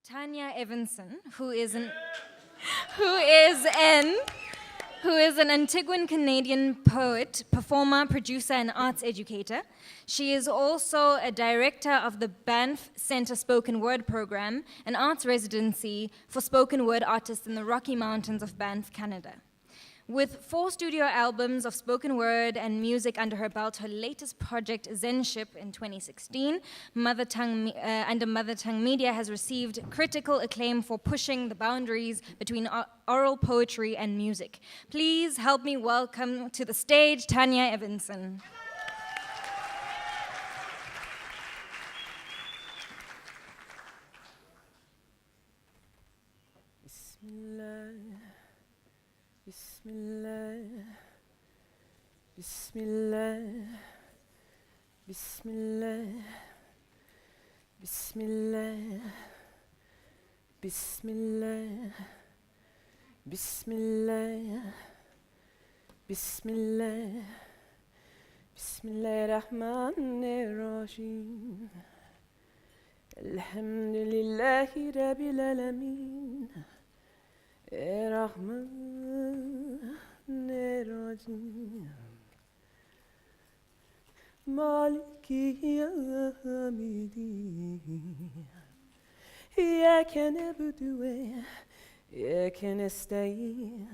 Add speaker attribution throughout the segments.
Speaker 1: Tanya Evanson, who is an Antiguan Canadian poet, performer, producer, and arts educator. She is also a director of the Banff Centre Spoken Word Program, an arts residency for spoken word artists in the Rocky Mountains of Banff, Canada. With 4 studio albums of spoken word and music under her belt, her latest project, Zenship, in 2016, under Mother Tongue Media, has received critical acclaim for pushing the boundaries between oral poetry and music. Please help me welcome to the stage Tanya Evanson.
Speaker 2: Bismillah, Bismillah, Bismillah, Bismillah, Bismillah, Bismillah, Bismillah, Bismillahirrahmanirrahim. Alhamdulillahi Rabbil Alameen. Rahmanirrahim. Maliki yawmiddin. Iyyaka na'budu wa iyyaka nasta'in.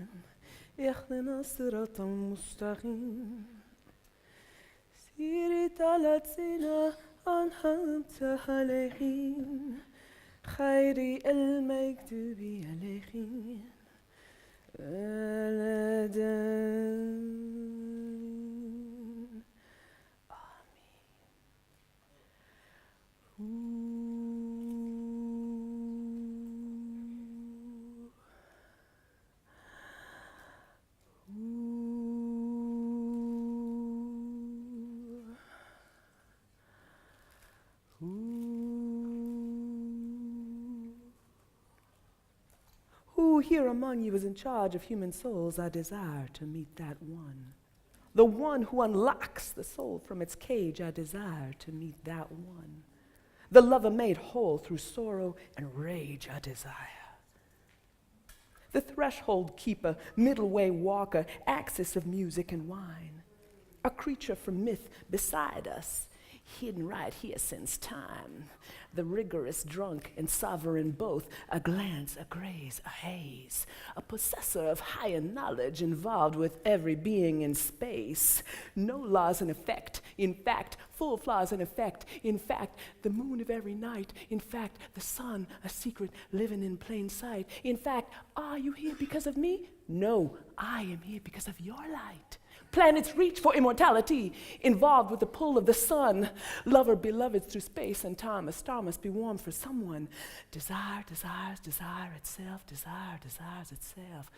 Speaker 2: Ihdina as-siratal mustaqim. Siratal ladzina an'amta alayhim. Khayri al-maghdubi alayhim. Who here among you is in charge of human souls? I desire to meet that one. The one who unlocks the soul from its cage. I desire to meet that one. The lover made whole through sorrow and rage. I desire. The threshold keeper, middle way walker, axis of music and wine. A creature from myth beside us, hidden right here since time. The rigorous drunk and sovereign both, a glance, a graze, a haze. A possessor of higher knowledge involved with every being in space. No laws in effect, in fact, full flaws in effect. In fact, the moon of every night. In fact, the sun, a secret living in plain sight. In fact, are you here because of me? No, I am here because of your light. Planets reach for immortality, involved with the pull of the sun. Lover beloved through space and time. A star must be warm for someone. Desire desires desire itself. Desire desires itself.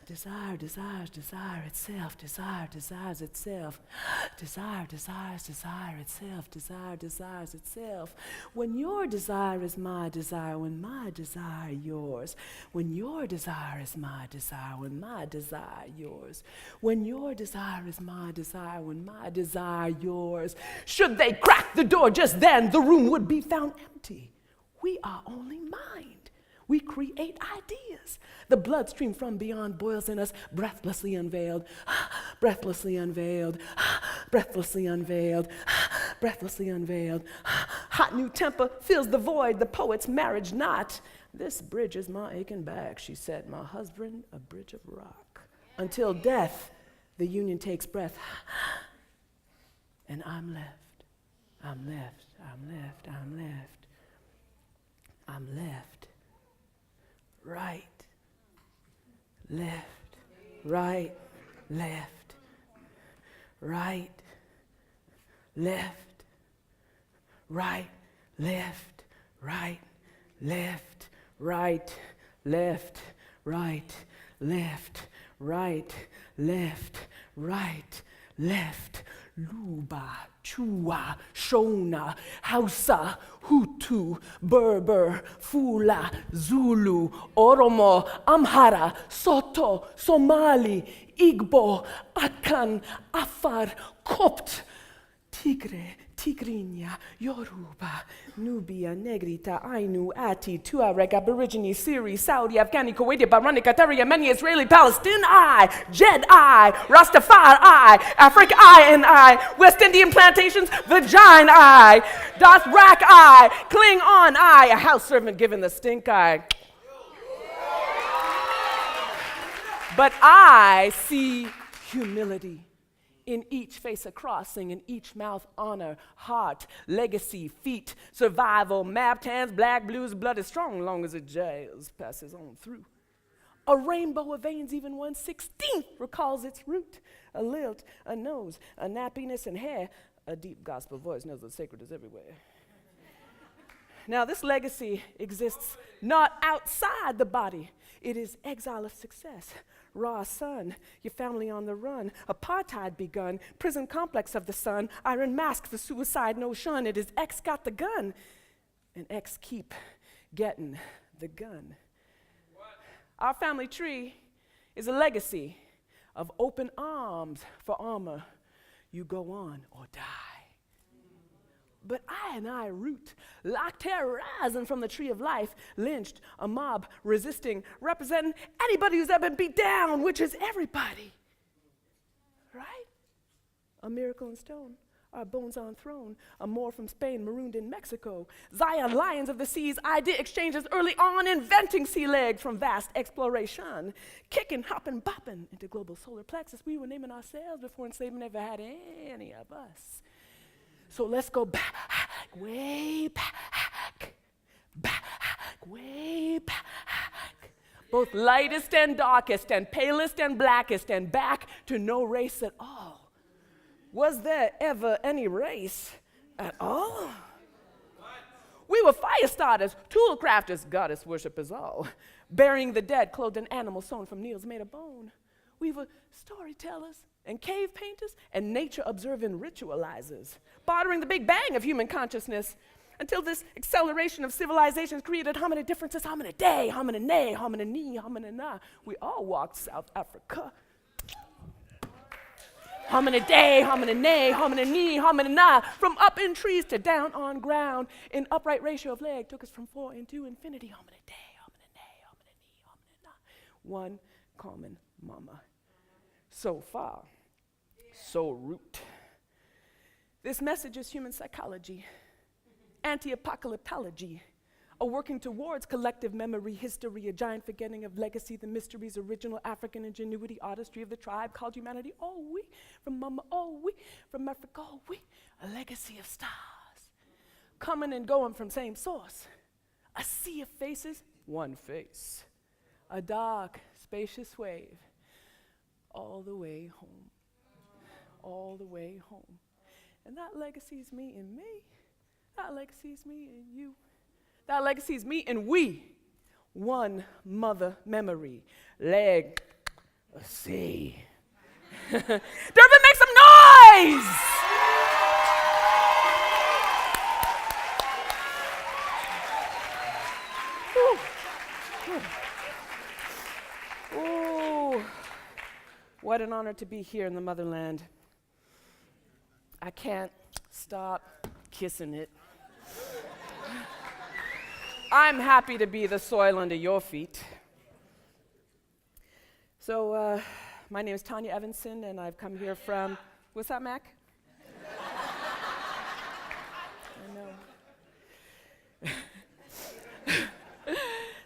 Speaker 2: Desire desires desire itself. Desire desires itself. Desire desires desire itself. Desire desires itself. When your desire is my desire, when my desire yours. When your desire is my desire, when my desire yours. When your desire is my desire, when my desire yours. Should they crack the door just then, the room would be found empty. We are only mind. We create ideas. The bloodstream from beyond boils in us, breathlessly unveiled, breathlessly unveiled, breathlessly unveiled, breathlessly unveiled. Hot new temper fills the void, the poet's marriage knot. This bridge is my aching back, she said, my husband, a bridge of rock. Until death, the union takes breath, and I'm left, I'm left, I'm left, I'm left, I'm left, right, left, right, left, right, left, right, left, right, left, right, left, right, left, right, left, right, left, Luba, Chua, Shona, Hausa, Hutu, Berber, Fula, Zulu, Oromo, Amhara, Soto, Somali, Igbo, Akan, Afar, Copt, Tigre, Tigrinya, Yoruba, Nubia, Negrita, Ainu, Ati, Tuareg, Aborigine, Syri, Saudi, Afghani, Kuwaiti, Bahraini, Qatari, Yemeni, Israeli, Palestine, Jed, Rastafari, Africa, and West Indian plantations, vagina, Dothrak, Klingon, a house servant given the stink eye. But I see humility. In each face a crossing, in each mouth honor, heart, legacy, feet, survival, mapped hands, black, blues, blood is strong long as it jails, passes on through. A rainbow of veins, even 1/16 recalls its root. A lilt, a nose, a nappiness and hair, a deep gospel voice knows the sacred is everywhere. Now this legacy exists not outside the body. It is exile of success. Raw sun, your family on the run, apartheid begun, prison complex of the sun, iron mask for suicide, no shun. It is X got the gun, and X keep getting the gun. What? Our family tree is a legacy of open arms for armor. You go on or die. But I root, locked terrorizing from the tree of life, lynched, a mob, resisting, representing anybody who's ever been beat down, which is everybody. Right? A miracle in stone, our bones on throne, a Moor from Spain marooned in Mexico, Zion lions of the seas, idea exchanges early on, inventing sea legs from vast exploration, kicking, hopping, bopping into global solar plexus. We were naming ourselves before enslavement ever had any of us. So let's go back, way back, way back. Both lightest and darkest and palest and blackest and back to no race at all. Was there ever any race at all? We were fire starters, tool crafters, goddess worshippers all, burying the dead, clothed in animals sewn from needles made of bone. We were storytellers and cave painters and nature-observing ritualizers, bartering the big bang of human consciousness until this acceleration of civilizations created hominid differences, hominid day, hominid nay, hominid knee, hominid na. We all walked South Africa. Hominid day, hominid nay, hominid knee, hominid na, from up in trees to down on ground, in upright ratio of leg, took us from 4 into infinity. Hominid day, hominid nay, hominid knee, hominid na. One common mama. So far, so root. This message is human psychology, anti-apocalyptology, a working towards collective memory, history, a giant forgetting of legacy, the mysteries, original African ingenuity, artistry of the tribe called humanity. Oh, we, from mama, oh, we, from Africa, oh, we, a legacy of stars, coming and going from same source. A sea of faces, one face, a dark, spacious wave, all the way home, all the way home. And that legacy is me and me. That legacy is me and you. That legacy is me and we. One mother memory. Leg, a sea. Durban, make some noise! Ooh. What an honor to be here in the motherland. I can't stop kissing it. I'm happy to be the soil under your feet. So, my name is Tanya Evanson, and I've come here from, what's that, Mac? I know.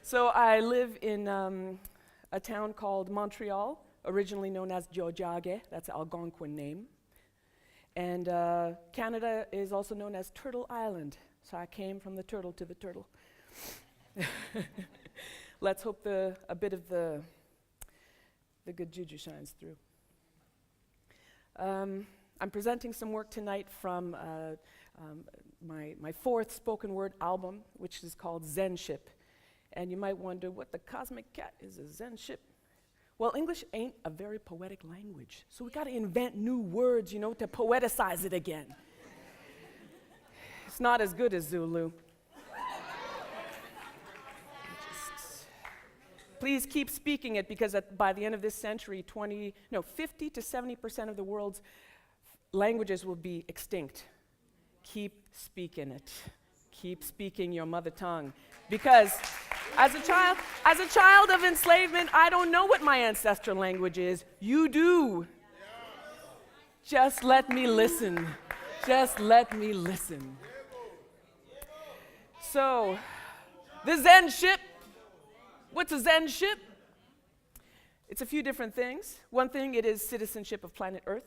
Speaker 2: So I live in a town called Montreal, originally known as Tiohtià:ke, that's an Algonquin name. And Canada is also known as Turtle Island, so I came from the turtle to the turtle. Let's hope a bit of the good juju shines through. I'm presenting some work tonight from my fourth spoken word album, which is called Zenship. And you might wonder, what the cosmic cat is a Zenship? Well, English ain't a very poetic language, so we got to invent new words, you know, to poeticize it again. It's not as good as Zulu. Please keep speaking it, because by the end of this century, 50 to 70% of the world's languages will be extinct. keep speaking it. Keep speaking your mother tongue. Because as a child of enslavement, I don't know what my ancestral language is. You do. Just let me listen. Just let me listen. So, the Zen ship. What's a Zen ship? It's a few different things. One thing, it is citizenship of planet Earth.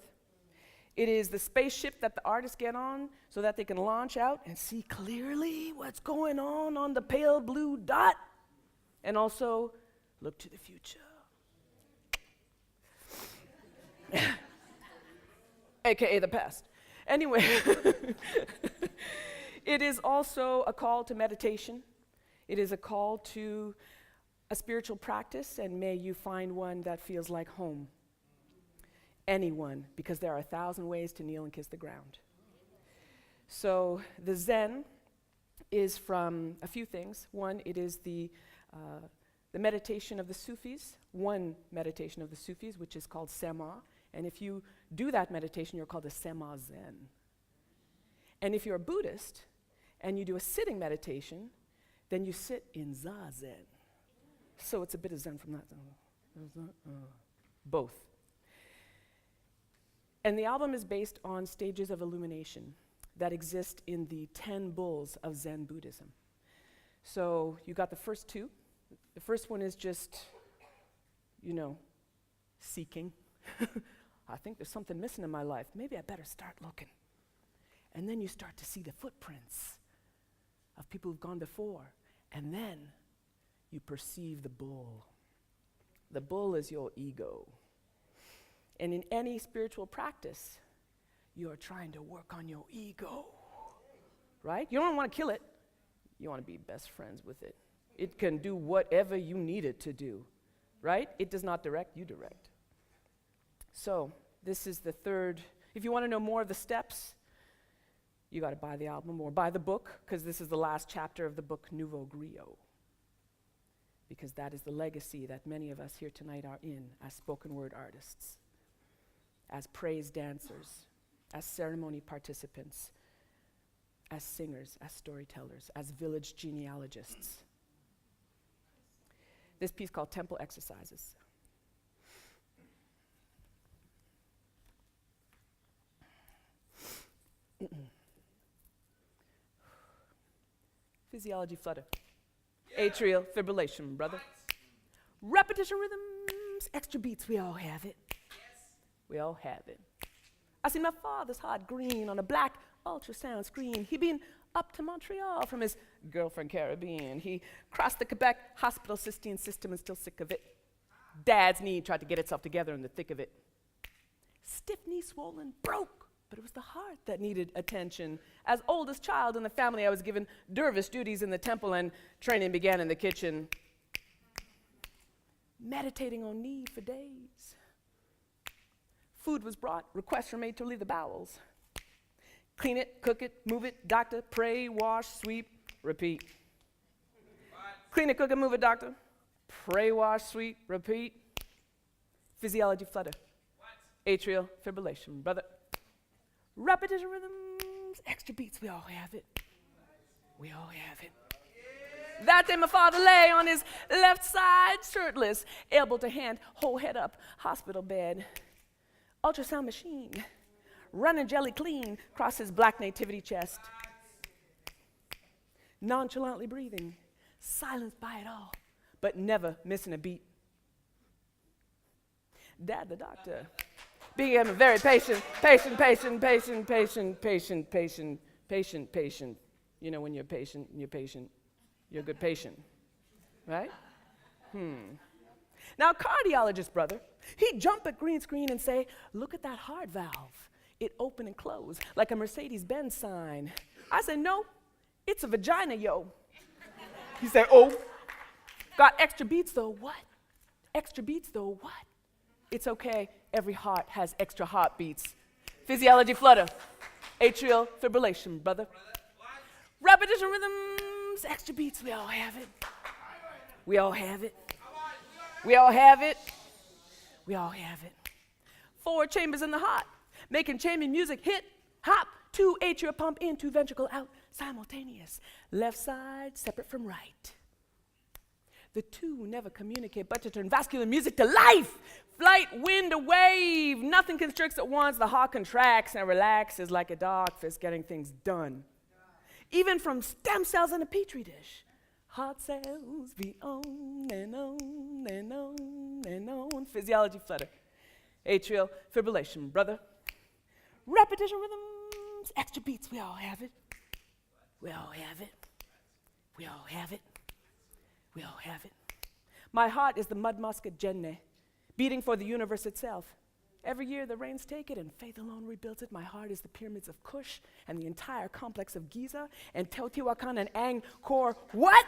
Speaker 2: It is the spaceship that the artists get on so that they can launch out and see clearly what's going on the pale blue dot, and also look to the future. AKA the past. Anyway, it is also a call to meditation. It is a call to a spiritual practice, and may you find one that feels like home. Anyone, because there are 1,000 ways to kneel and kiss the ground. So the Zen is from a few things. One, it is the meditation of the Sufis, one meditation of the Sufis, which is called Sema. And if you do that meditation, you're called a Sema Zen. And if you're a Buddhist and you do a sitting meditation, then you sit in Zazen. So it's a bit of Zen from that. Both. And the album is based on stages of illumination that exist in the 10 bulls of Zen Buddhism. So you got the first two. The first one is just, seeking. I think there's something missing in my life. Maybe I better start looking. And then you start to see the footprints of people who've gone before. And then you perceive the bull. The bull is your ego. And in any spiritual practice, you're trying to work on your ego, right? You don't want to kill it. You want to be best friends with it. It can do whatever you need it to do, right? It does not direct, you direct. So this is the third. If you want to know more of the steps, you got to buy the album or buy the book, because this is the last chapter of the book Nouveau Griot, because that is the legacy that many of us here tonight are in as spoken word artists, as praise dancers, as ceremony participants, as singers, as storytellers, as village genealogists. This piece called Temple Exercises. Physiology flutter. Atrial fibrillation, brother. Repetition rhythms, extra beats, we all have it. We all have it. I see my father's heart green on a black ultrasound screen. He been up to Montreal from his girlfriend Caribbean. He crossed the Quebec hospital cystine system and still sick of it. Dad's knee tried to get itself together in the thick of it. Stiff knee swollen, broke, but it was the heart that needed attention. As oldest child in the family, I was given dervish duties in the temple, and training began in the kitchen. Meditating on need for days. Food was brought, requests were made to relieve the bowels. Clean it, cook it, move it, doctor, pray, wash, sweep, repeat. Clean it, cook it, move it, doctor. Pray, wash, sweep, repeat. Physiology flutter. Atrial fibrillation, brother. Repetition rhythms, extra beats, we all have it. We all have it. That day my father lay on his left side, shirtless, elbow to hand, whole head up, hospital bed. Ultrasound machine, running jelly clean across his black nativity chest. Nonchalantly breathing, silenced by it all, but never missing a beat. Dad, the doctor, being very patient. You know, when you're patient, you're a good patient, right? Now, cardiologist brother, he'd jump at green screen and say, look at that heart valve. It open and close like a Mercedes-Benz sign. I said, no, it's a vagina, yo. He said, oh, got extra beats though, what? Extra beats though, what? It's okay, every heart has extra heartbeats. Physiology flutter, atrial fibrillation, brother. Repetition rhythms, extra beats, we all have it. We all have it. We all have it. We all have it. 4 chambers in the heart, making chamber music hit, hop, Two atria pump in, two ventricle out, simultaneous. Left side separate from right. The two never communicate but to turn vascular music to life. Flight, wind, a wave. Nothing constricts at once. The heart contracts and relaxes like a dog fist getting things done. Even from stem cells in a petri dish. Heart cells be on and on and on and on. Physiology flutter. Atrial fibrillation, brother. Repetition rhythms, extra beats, we all have it. We all have it. We all have it. We all have it. My heart is the mud musket Jenne, beating for the universe itself. Every year the rains take it and faith alone rebuilds it. My heart is the pyramids of Kush and the entire complex of Giza and Teotihuacan and Angkor. What?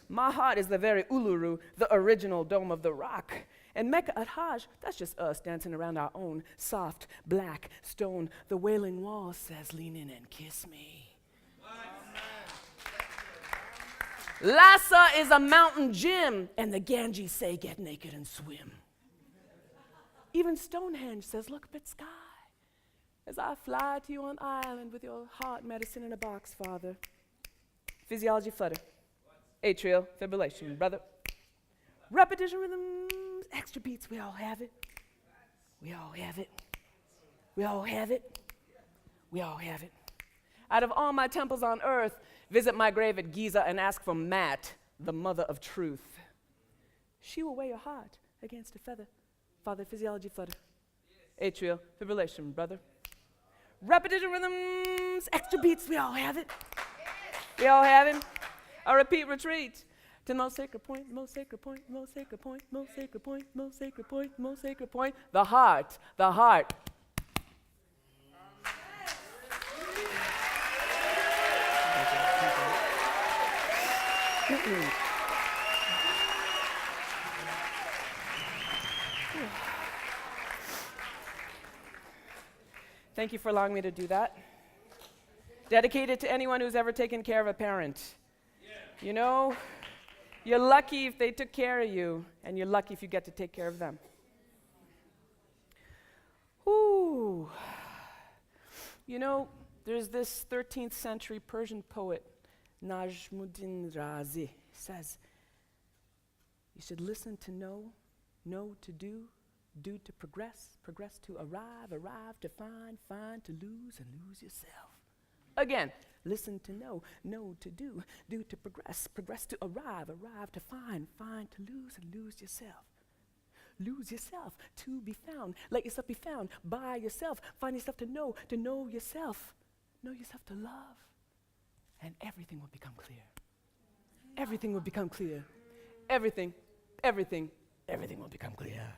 Speaker 2: My heart is the very Uluru, the original dome of the rock. And Mecca at Hajj, that's just us dancing around our own soft black stone. The Wailing Wall says, lean in and kiss me. Lhasa is a mountain gym, and the Ganges say, get naked and swim. Even Stonehenge says, look up at sky, as I fly to you on island with your heart medicine in a box, Father. Physiology flutter. Atrial fibrillation, brother. Repetition rhythms, extra beats, we all have it. We all have it. We all have it. We all have it. Out of all my temples on earth, visit my grave at Giza and ask for Mat, the mother of truth. She will weigh your heart against a feather. Father, physiology flutter. Atrial fibrillation, brother. Repetition rhythms, extra beats, we all have it. We all have it. A repeat retreat to the most sacred point, most sacred point, most sacred point, most sacred point, most sacred point, most sacred point. The heart, the heart. Thank you for allowing me to do that. Dedicated to anyone who's ever taken care of a parent. You know, you're lucky if they took care of you, and you're lucky if you get to take care of them. Ooh. You know, there's this 13th century Persian poet, Najmuddin Razi, says, you should listen to know to do to progress, progress to arrive, arrive to find, find to lose, and lose yourself. Again, listen to know to do to progress, progress to arrive, arrive to find, find to lose, and lose yourself. Lose yourself to be found. Let yourself be found by yourself. Find yourself to know yourself. Know yourself to love. And everything will become clear. Everything will become clear. Everything will become clear.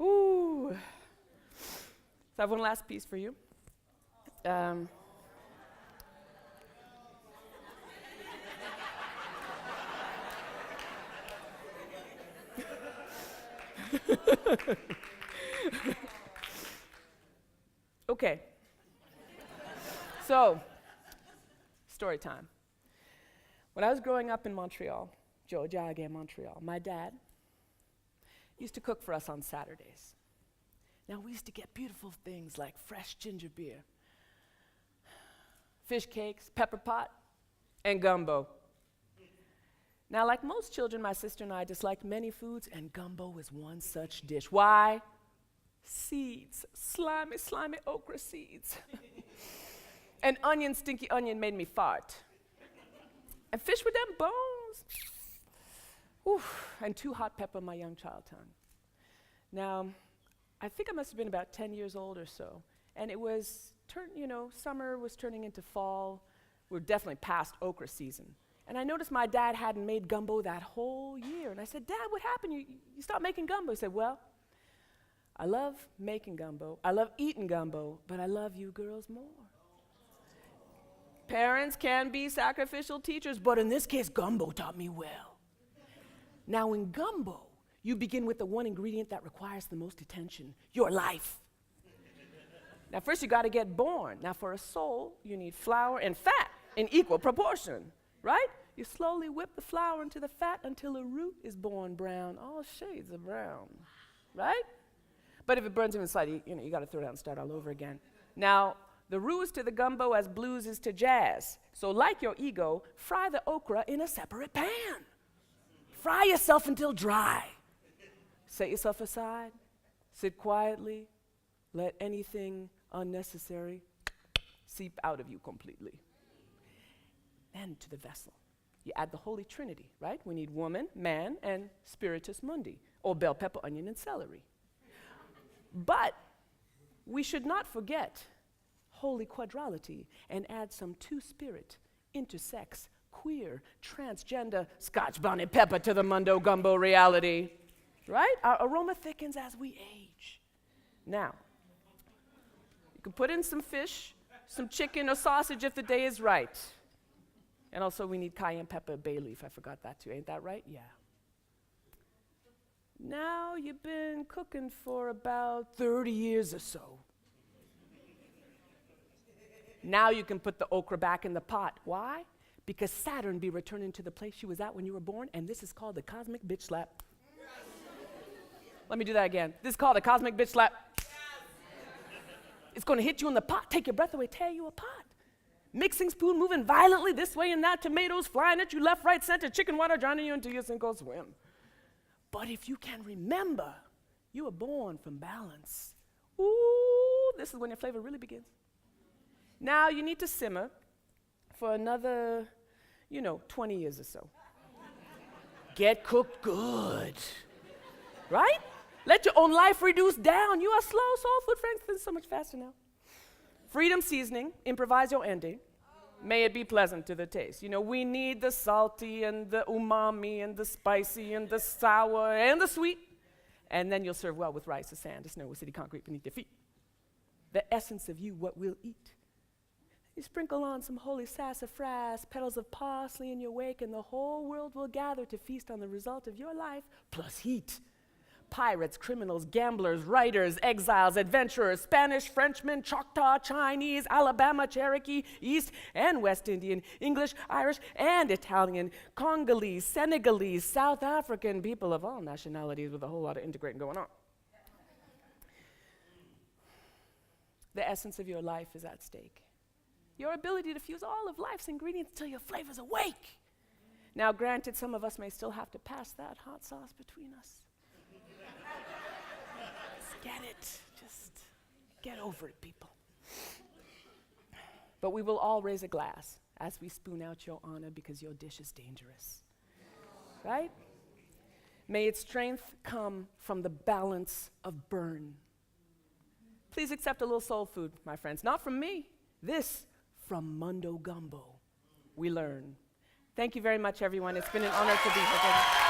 Speaker 2: Ooh. So I have one last piece for you. Okay. So, story time. When I was growing up in Montreal, Montreal, my dad used to cook for us on Saturdays. Now, we used to get beautiful things like fresh ginger beer, fish cakes, pepper pot, and gumbo. Now, like most children, my sister and I disliked many foods, and gumbo was one such dish. Why? Seeds, slimy, slimy okra seeds. And onion, stinky onion made me fart. And fish with them bones. Oof, and too hot pepper my young child tongue. Now, I think I must have been about 10 years old or so, and it was, summer was turning into fall. We're definitely past okra season. And I noticed my dad hadn't made gumbo that whole year. And I said, Dad, what happened? You stopped making gumbo. He said, well, I love making gumbo. I love eating gumbo, but I love you girls more. Parents can be sacrificial teachers, but in this case, gumbo taught me well. Now, in gumbo, you begin with the one ingredient that requires the most attention, your life. Now, first you got to get born. Now, for a soul, you need flour and fat in equal proportion, right? You slowly whip the flour into the fat until a root is born brown, all shades of brown, right? But if it burns even slightly, you got to throw it out and start all over again. Now, the ruse to the gumbo as blues is to jazz. So like your ego, fry the okra in a separate pan. Fry yourself until dry. Set yourself aside. Sit quietly. Let anything unnecessary seep out of you completely. Then to the vessel. You add the Holy Trinity, right? We need woman, man, and spiritus mundi, or bell pepper, onion, and celery. But we should not forget holy quadrality and add some two-spirit, intersex, queer, transgender, Scotch bonnet pepper to the mundo gumbo reality, right? Our aroma thickens as we age. Now, you can put in some fish, some chicken or sausage if the day is right. And also we need cayenne pepper, bay leaf. I forgot that too. Ain't that right? Yeah. Now you've been cooking for about 30 years or so. Now you can put the okra back in the pot. Why? Because Saturn be returning to the place she was at when you were born, and this is called the cosmic bitch slap. Let me do that again. This is called the cosmic bitch slap. It's going to hit you in the pot, take your breath away, tear you apart. Mixing spoon moving violently this way and that, tomatoes flying at you left, right, center, chicken water drowning you into your sink or swim. But if you can remember, you were born from balance. Ooh, this is when your flavor really begins. Now you need to simmer for another, 20 years or so. Get cooked good, right? Let your own life reduce down. You are slow soul food, friends. This is so much faster now. Freedom seasoning, improvise your ending. May it be pleasant to the taste. We need the salty and the umami and the spicy and the sour and the sweet. And then you'll serve well with rice or sand or snow or city concrete beneath your feet. The essence of you, what we'll eat. You sprinkle on some holy sassafras, petals of parsley in your wake, and the whole world will gather to feast on the result of your life, plus heat. Pirates, criminals, gamblers, writers, exiles, adventurers, Spanish, Frenchmen, Choctaw, Chinese, Alabama, Cherokee, East and West Indian, English, Irish, and Italian, Congolese, Senegalese, South African, people of all nationalities with a whole lot of integrating going on. The essence of your life is at stake. Your ability to fuse all of life's ingredients till your flavor's awake. Now, granted, some of us may still have to pass that hot sauce between us. Just get it. Just get over it, people. But we will all raise a glass as we spoon out your honor because your dish is dangerous. Right? May its strength come from the balance of burn. Please accept a little soul food, my friends. Not from me. This from Mundo Gumbo. We learn. Thank you very much, everyone. It's been an honor to be here.